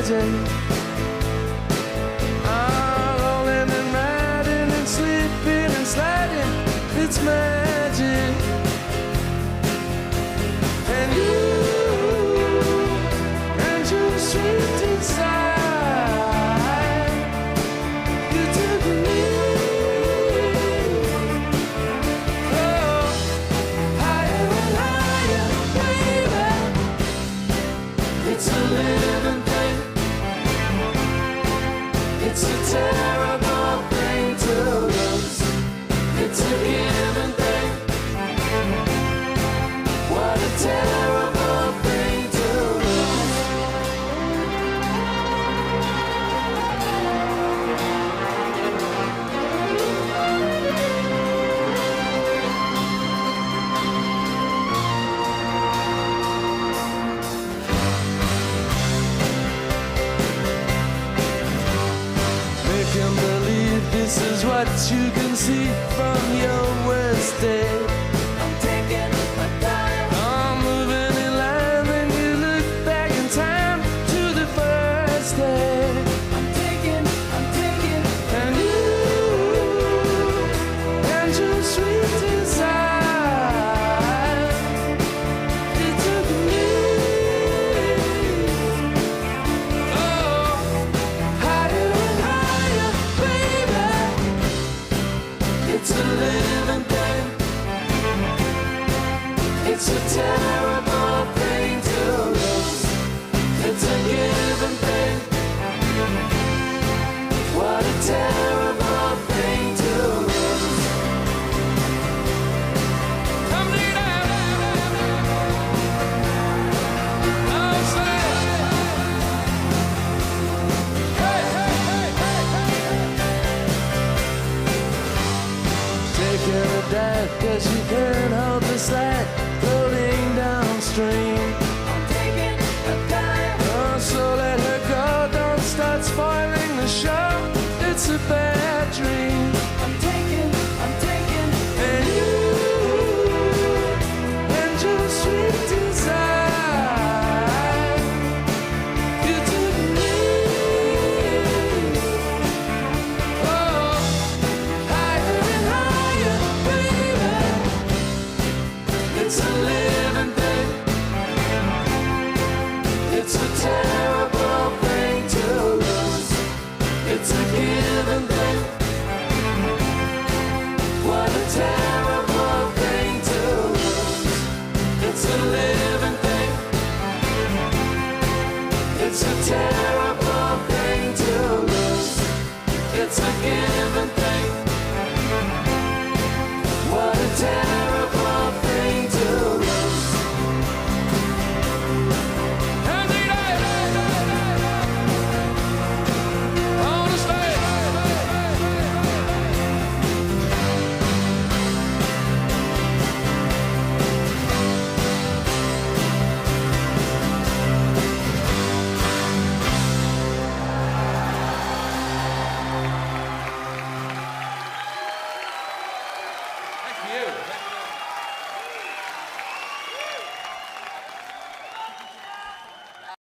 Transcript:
day. Rolling and riding and sleeping and sliding, it's magic. And you and your sweet desire, you took me higher and higher, baby. It's a living thing. It's a terrible thing to lose. It's a given thing. What a terrible thing to lose. Make 'em believe this is what you can see from your worst day. I'm taking a dive. I'm moving in line, then you look back in time to the first day. I'm taking, and you and your sweet desire, it took me higher and higher, baby. It's a living thing. It's a terrible thing to lose. It's a given thing. What a terrible thing to lose. Come down. Oh, say. Hey, hey, hey, hey, hey. Taking a dive 'cause you can't hold the slide, floating downstream. I'm taking a dive. Oh, so let her go, don't start spoiling the show. It's a bad dream. I'm taking, and you and your sweet desire, you took me higher and higher, baby. It's a living thing. It's a terrible thing to lose. It's a given thing. What a terrible thing to lose. It's a living thing. It's a terrible thing to lose. It's a given thing. What a terrible thing to lose. On the stage. Thank you.